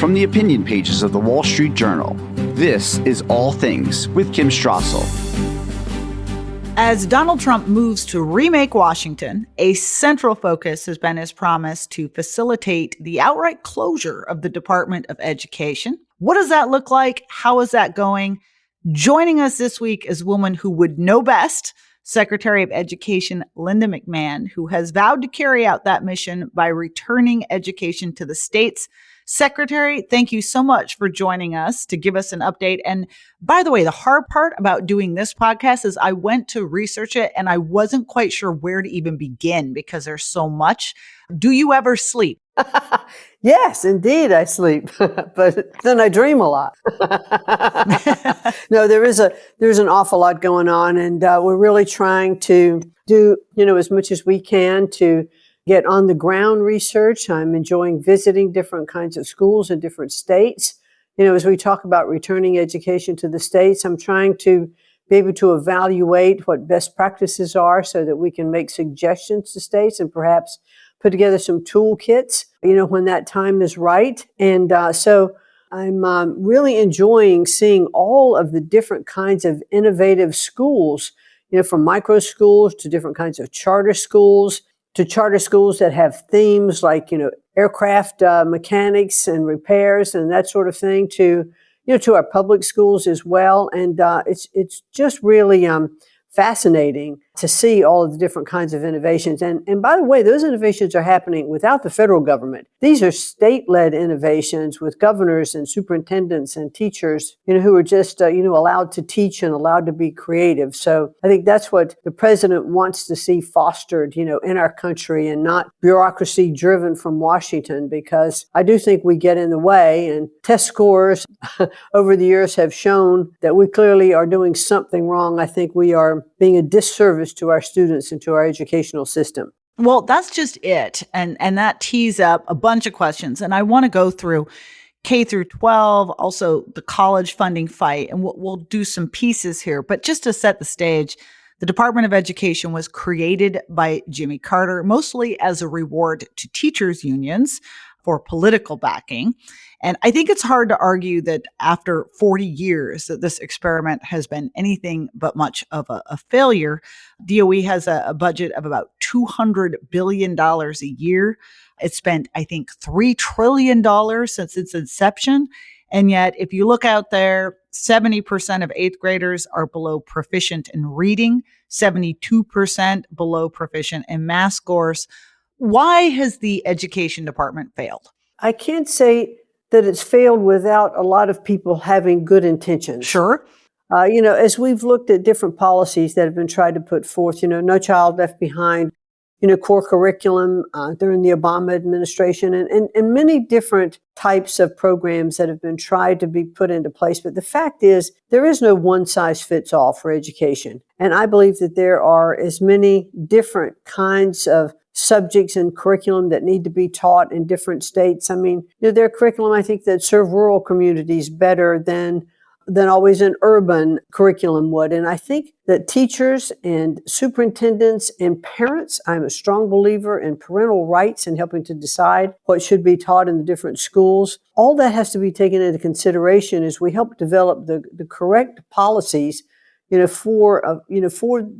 from the opinion pages of the Wall Street Journal. This is All Things with Kim Strassel. As Donald Trump moves to remake Washington, a central focus has been his promise to facilitate the outright closure of the Department of Education. What does that look like? How is that going? Joining us this week is a woman who would know best, Secretary of Education Linda McMahon, who has vowed to carry out that mission by returning education to the states. Secretary, thank you so much for joining us to give us an update. And by the way, the hard part about doing this podcast is I went to research it and I wasn't quite sure where to even begin because there's so much. Do you ever sleep? Yes, indeed, I sleep, but then I dream a lot. No, there's an awful lot going on, and we're really trying to do, as much as we can to get on the ground research. I'm enjoying visiting different kinds of schools in different states. As we talk about returning education to the states, I'm trying to be able to evaluate what best practices are so that we can make suggestions to states and perhaps put together some toolkits, when that time is right. And so I'm really enjoying seeing all of the different kinds of innovative schools, from micro schools to different kinds of charter schools, to charter schools that have themes like, aircraft mechanics and repairs and that sort of thing, to our public schools as well. And it's just really fascinating to see all of the different kinds of innovations. And by the way, those innovations are happening without the federal government. These are state-led innovations with governors and superintendents and teachers, who are just, allowed to teach and allowed to be creative. So I think that's what the president wants to see fostered, in our country, and not bureaucracy driven from Washington, because I do think we get in the way, and test scores over the years have shown that we clearly are doing something wrong. I think we are being a disservice to our students and to our educational system. Well, that's just it. And that tees up a bunch of questions. And I want to go through K through 12, also the college funding fight, and we'll do some pieces here. But just to set the stage, the Department of Education was created by Jimmy Carter, mostly as a reward to teachers' unions for political backing. And I think it's hard to argue that after 40 years that this experiment has been anything but much of a failure. DOE has a budget of about $200 billion a year. It's spent, I think, $3 trillion since its inception. And yet, if you look out there, 70% of eighth graders are below proficient in reading, 72% below proficient in math scores. Why has the education department failed? I can't say that it's failed without a lot of people having good intentions. Sure. As we've looked at different policies that have been tried to put forth, No Child Left Behind, core curriculum during the Obama administration, and many different types of programs that have been tried to be put into place. But the fact is, there is no one size fits all for education. And I believe that there are as many different kinds of subjects and curriculum that need to be taught in different states. I mean, there are curriculum, I think, that serve rural communities better than always an urban curriculum would. And I think that teachers and superintendents and parents, I'm a strong believer in parental rights and helping to decide what should be taught in the different schools. All that has to be taken into consideration as we help develop the correct policies, for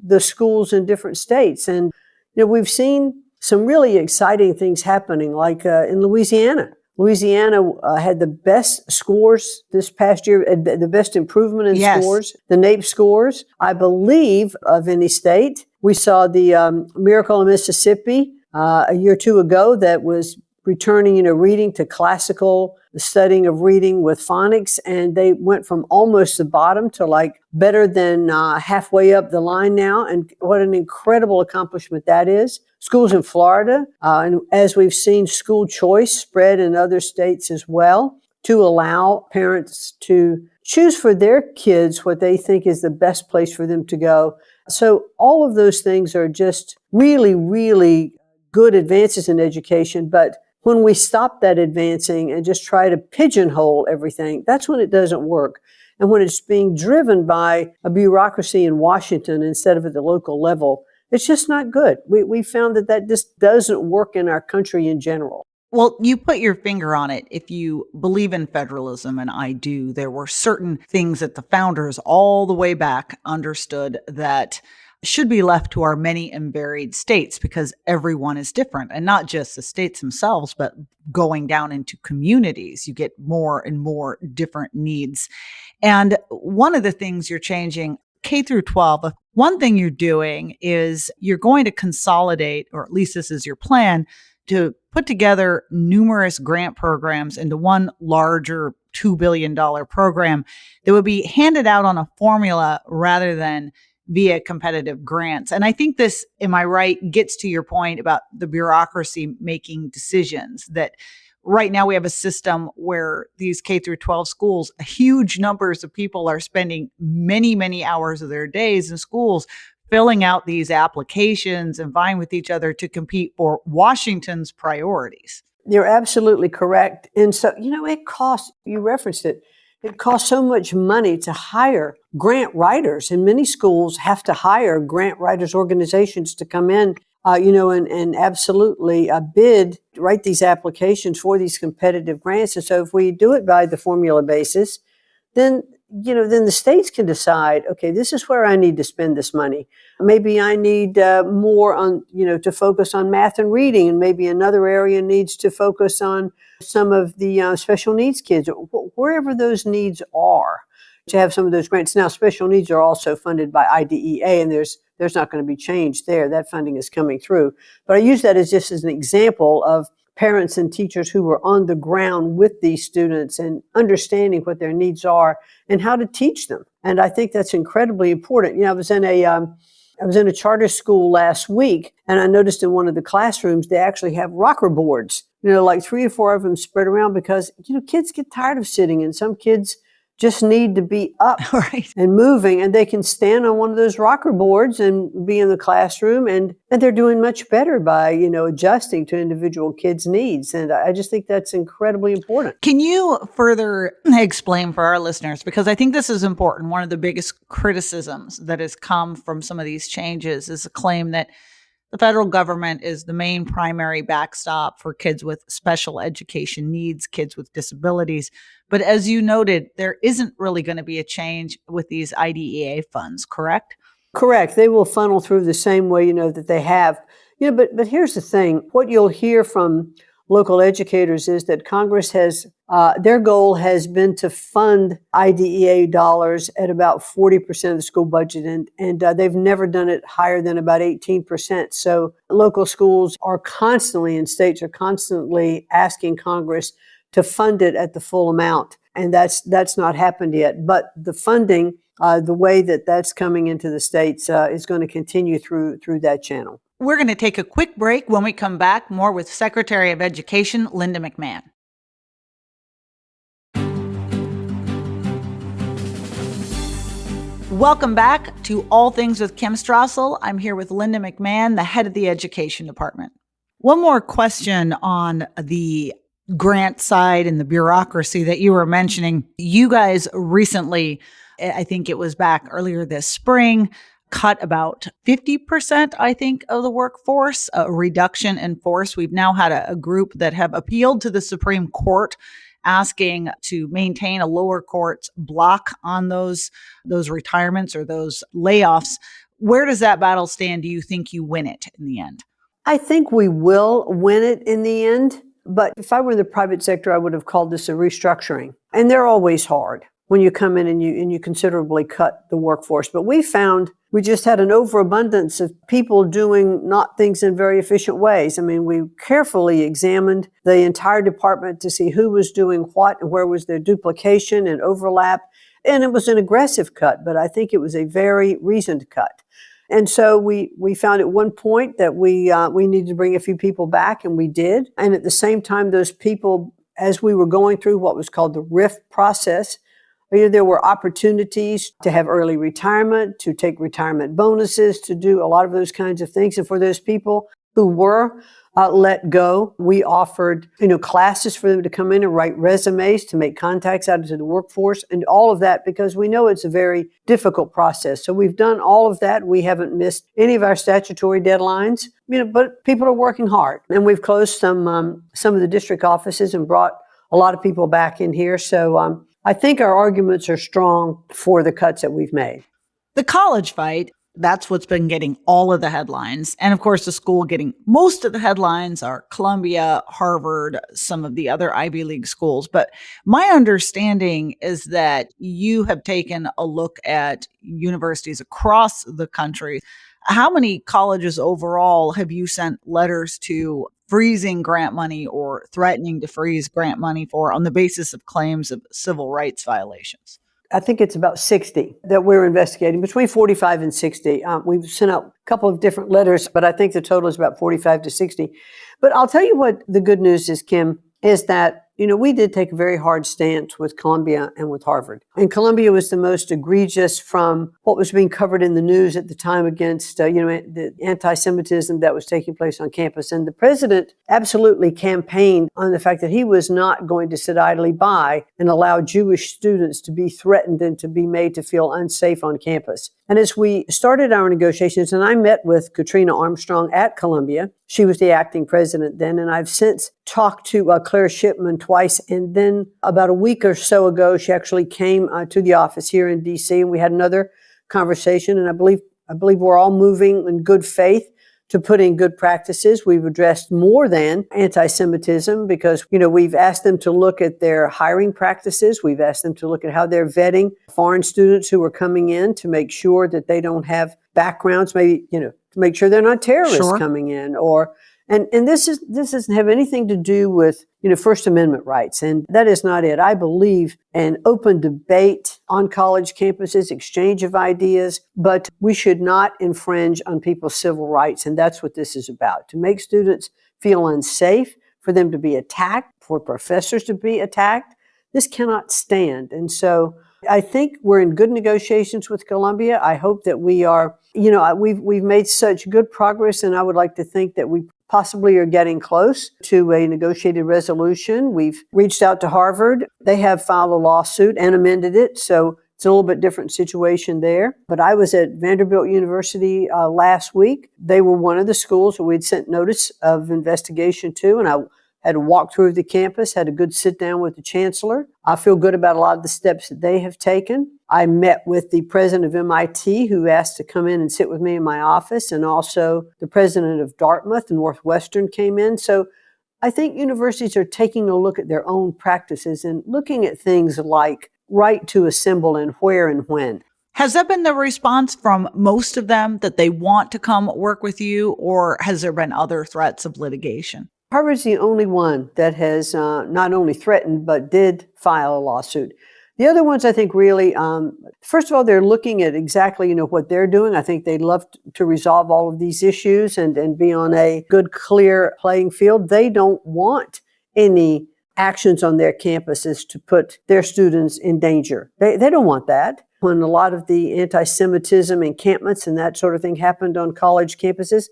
the schools in different states. And, we've seen some really exciting things happening, like in Louisiana. Louisiana had the best scores this past year, the best improvement in scores, the NAEP scores, I believe, of any state. We saw the Miracle in Mississippi a year or two ago that was returning, reading to classical, the studying of reading with phonics, and they went from almost the bottom to like better than halfway up the line now. And what an incredible accomplishment that is. Schools in Florida, and as we've seen, school choice spread in other states as well, to allow parents to choose for their kids what they think is the best place for them to go. So all of those things are just really, really good advances in education. But when we stop that advancing and just try to pigeonhole everything, that's when it doesn't work. And when it's being driven by a bureaucracy in Washington instead of at the local level, it's just not good. We found that just doesn't work in our country in general. Well, you put your finger on it. If you believe in federalism, and I do, there were certain things that the founders all the way back understood that should be left to our many and varied states because everyone is different. And not just the states themselves, but going down into communities, you get more and more different needs. And one of the things you're changing K through 12, one thing you're doing is you're going to consolidate, or at least this is your plan, to put together numerous grant programs into one larger $2 billion program that would be handed out on a formula rather than via competitive grants. And I think this, am I right, gets to your point about the bureaucracy making decisions, that right now we have a system where these K through 12 schools, huge numbers of people are spending many, many hours of their days in schools filling out these applications and vying with each other to compete for Washington's priorities. You're absolutely correct. And so, it costs, you referenced it, it costs so much money to hire grant writers. And many schools have to hire grant writers organizations to come in, and absolutely bid, write these applications for these competitive grants. And so if we do it by the formula basis, then the states can decide, okay, this is where I need to spend this money. Maybe I need more on, to focus on math and reading, and maybe another area needs to focus on some of the special needs kids, wherever those needs are, to have some of those grants. Now, special needs are also funded by IDEA, and there's not going to be change there. That funding is coming through. But I use that as just as an example of parents and teachers who were on the ground with these students and understanding what their needs are and how to teach them. And I think that's incredibly important. I was in a charter school last week, and I noticed in one of the classrooms, they actually have rocker boards, like 3 or 4 of them spread around because, kids get tired of sitting, and some kids just need to be up right. and moving, and they can stand on one of those rocker boards and be in the classroom, and they're doing much better by, adjusting to individual kids' needs. And I just think that's incredibly important. Can you further explain for our listeners, because I think this is important, one of the biggest criticisms that has come from some of these changes is a claim that the federal government is the main primary backstop for kids with special education needs, kids with disabilities. But as you noted, there isn't really going to be a change with these IDEA funds, correct? Correct. They will funnel through the same way, that they have. But here's the thing. What you'll hear from local educators is that Congress has, their goal has been to fund IDEA dollars at about 40% of the school budget, and they've never done it higher than about 18%. So local schools are constantly, and states are constantly asking Congress to fund it at the full amount, and that's not happened yet. But the funding, the way that's coming into the states, is going to continue through that channel. We're going to take a quick break. When we come back, more with Secretary of Education Linda McMahon. Welcome back to All Things with Kim Strassel. I'm here with Linda McMahon, the head of the Education Department. One more question on the grant side and the bureaucracy that you were mentioning. You guys recently, I think it was back earlier this spring, cut about 50%, I think, of the workforce, a reduction in force. We've now had a group that have appealed to the Supreme Court asking to maintain a lower court's block on those retirements or those layoffs. Where does that battle stand? Do you think you win it in the end? I think we will win it in the end. But if I were in the private sector, I would have called this a restructuring. And they're always hard when you come in and you considerably cut the workforce. But we found we just had an overabundance of people doing not things in very efficient ways. I mean, we carefully examined the entire department to see who was doing what and where was there duplication and overlap. And it was an aggressive cut, but I think it was a very reasoned cut. And so we found at one point that we needed to bring a few people back, and we did. And at the same time, those people, as we were going through what was called the RIF process, there were opportunities to have early retirement, to take retirement bonuses, to do a lot of those kinds of things. And for those people who were let go. We offered, classes for them to come in and write resumes, to make contacts out into the workforce, and all of that because we know it's a very difficult process. So we've done all of that. We haven't missed any of our statutory deadlines, but people are working hard. And we've closed some of the district offices and brought a lot of people back in here. So I think our arguments are strong for the cuts that we've made. The college fight, that's what's been getting all of the headlines. And of course, the school getting most of the headlines are Columbia, Harvard, some of the other Ivy League schools. But my understanding is that you have taken a look at universities across the country. How many colleges overall have you sent letters to freezing grant money or threatening to freeze grant money for on the basis of claims of civil rights violations? I think it's about 60 that we're investigating, between 45 and 60. We've sent out a couple of different letters, but I think the total is about 45 to 60. But I'll tell you what the good news is, Kim, is that, we did take a very hard stance with Columbia and with Harvard. And Columbia was the most egregious from what was being covered in the news at the time against, the antisemitism that was taking place on campus. And the president absolutely campaigned on the fact that he was not going to sit idly by and allow Jewish students to be threatened and to be made to feel unsafe on campus. And as we started our negotiations, and I met with Katrina Armstrong at Columbia, she was the acting president then, and I've since talked to Claire Shipman twice. And then about a week or so ago, she actually came to the office here in D.C., and we had another conversation. And I believe we're all moving in good faith to put in good practices. We've addressed more than anti-Semitism because, we've asked them to look at their hiring practices. We've asked them to look at how they're vetting foreign students who are coming in to make sure that they don't have backgrounds, maybe, to make sure they're not terrorists coming in and this doesn't have anything to do with, First Amendment rights. And that is not it. I believe in open debate on college campuses, exchange of ideas, but we should not infringe on people's civil rights. And that's what this is about, to make students feel unsafe, for them to be attacked, for professors to be attacked. This cannot stand. And so I think we're in good negotiations with Columbia. I hope that we are, we've made such good progress, and I would like to think that we possibly are getting close to a negotiated resolution. We've reached out to Harvard. They have filed a lawsuit and amended it, so it's a little bit different situation there. But I was at Vanderbilt University last week. They were one of the schools that we'd sent notice of investigation to, and I had a walk through the campus, had a good sit down with the chancellor. I feel good about a lot of the steps that they have taken. I met with the president of MIT, who asked to come in and sit with me in my office, and also the president of Dartmouth and Northwestern came in. So I think universities are taking a look at their own practices and looking at things like right to assemble and where and when. Has that been the response from most of them, that they want to come work with you, or has there been other threats of litigation? Harvard's the only one that has not only threatened, but did file a lawsuit. The other ones, I think, really, first of all, they're looking at exactly, what they're doing. I think they'd love to resolve all of these issues and be on a good, clear playing field. They don't want any actions on their campuses to put their students in danger. They don't want that. When a lot of the anti-Semitism encampments and that sort of thing happened on college campuses,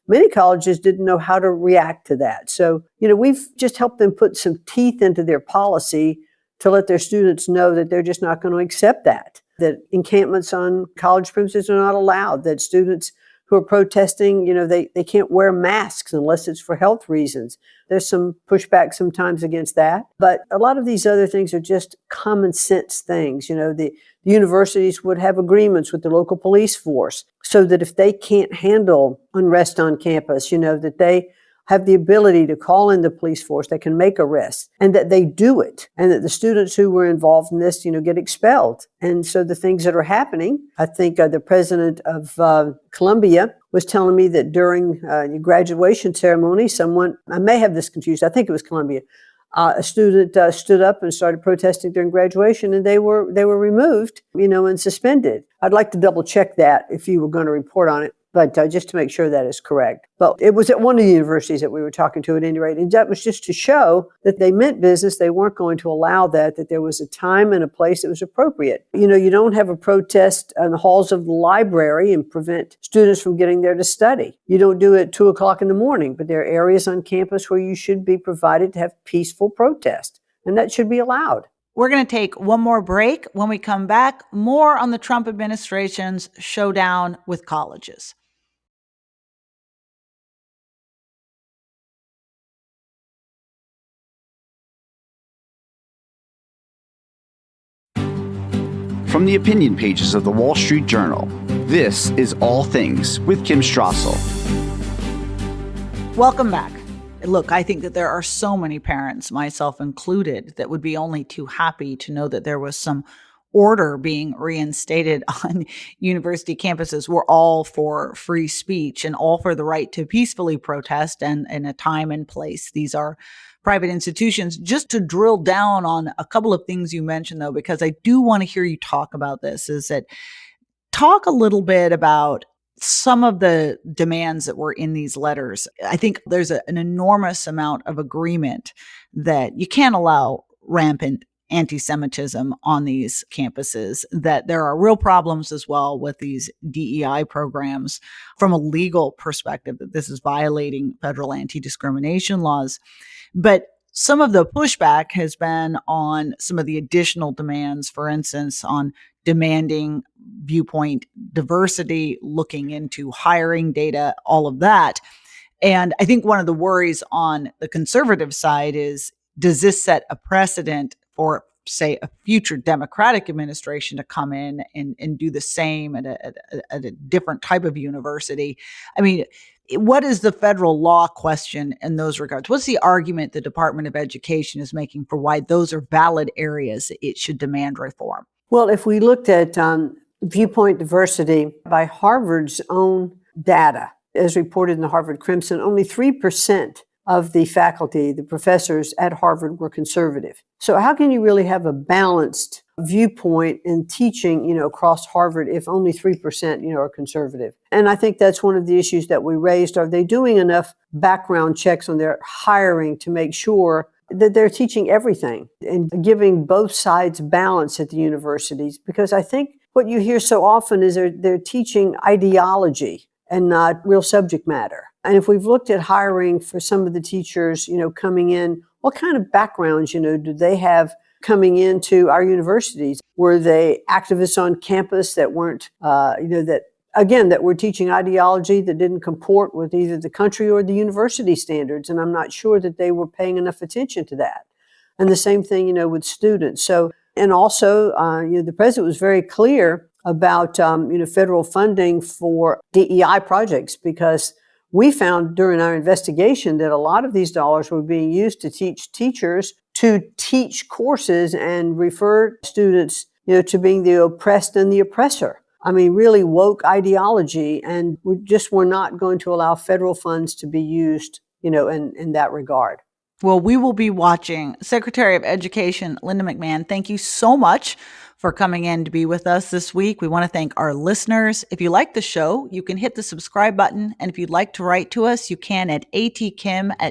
many colleges didn't know how to react to that. So, we've just helped them put some teeth into their policy to let their students know that they're just not going to accept that encampments on college premises are not allowed, that students who are protesting, they can't wear masks unless it's for health reasons. There's some pushback sometimes against that. But a lot of these other things are just common sense things. The universities would have agreements with the local police force so that if they can't handle unrest on campus, that they have the ability to call in the police force, they can make arrests, and that they do it, and that the students who were involved in this, get expelled. And so the things that are happening, I think the president of Columbia was telling me that during the graduation ceremony, I may have this confused, I think it was Columbia, a student stood up and started protesting during graduation, and they were removed, and suspended. I'd like to double check that if you were going to report on it. but just to make sure that is correct. But it was at one of the universities that we were talking to at any rate, and that was just to show that they meant business. They weren't going to allow that there was a time and a place that was appropriate. You don't have a protest in the halls of the library and prevent students from getting there to study. You don't do it at 2 o'clock in the morning, but there are areas on campus where you should be provided to have peaceful protest, and that should be allowed. We're going to take one more break. When we come back, more on the Trump administration's showdown with colleges. From the opinion pages of the Wall Street Journal, this is All Things with Kim Strassel. Welcome back. Look, I think that there are so many parents, myself included, that would be only too happy to know that there was some order being reinstated on university campuses. We're all for free speech and all for the right to peacefully protest and in a time and place. These are private institutions. Just to drill down on a couple of things you mentioned, though, because I do want to hear you talk about this, is that talk a little bit about some of the demands that were in these letters. I think there's an enormous amount of agreement that you can't allow rampant anti-Semitism on these campuses, that there are real problems as well with these DEI programs from a legal perspective, that this is violating federal anti-discrimination laws. But some of the pushback has been on some of the additional demands, for instance, on demanding viewpoint diversity, looking into hiring data, all of that. And I think one of the worries on the conservative side is, does this set a precedent for, say, a future Democratic administration to come in and do the same at a different type of university? I mean, what is the federal law question in those regards? What's the argument the Department of Education is making for why those are valid areas it should demand reform? Well, if we looked at viewpoint diversity by Harvard's own data, as reported in the Harvard Crimson, only 3% of the faculty, the professors at Harvard, were conservative. So how can you really have a balanced viewpoint in teaching, across Harvard if only 3%, are conservative? And I think that's one of the issues that we raised. Are they doing enough background checks on their hiring to make sure that they're teaching everything and giving both sides balance at the universities? Because I think what you hear so often is they're teaching ideology and not real subject matter. And if we've looked at hiring for some of the teachers, coming in, what kind of backgrounds, do they have coming into our universities? Were they activists on campus that weren't, that were teaching ideology that didn't comport with either the country or the university standards? And I'm not sure that they were paying enough attention to that. And the same thing, with students. So, and also, the president was very clear about, federal funding for DEI projects, because we found during our investigation that a lot of these dollars were being used to teach teachers to teach courses and refer students, to being the oppressed and the oppressor. I mean, really woke ideology, and we just were not going to allow federal funds to be used, in that regard. Well, we will be watching. Secretary of Education Linda McMahon, thank you so much for coming in to be with us this week. We want to thank our listeners. If you like the show, you can hit the subscribe button. And if you'd like to write to us, you can at atkim@wsj.com.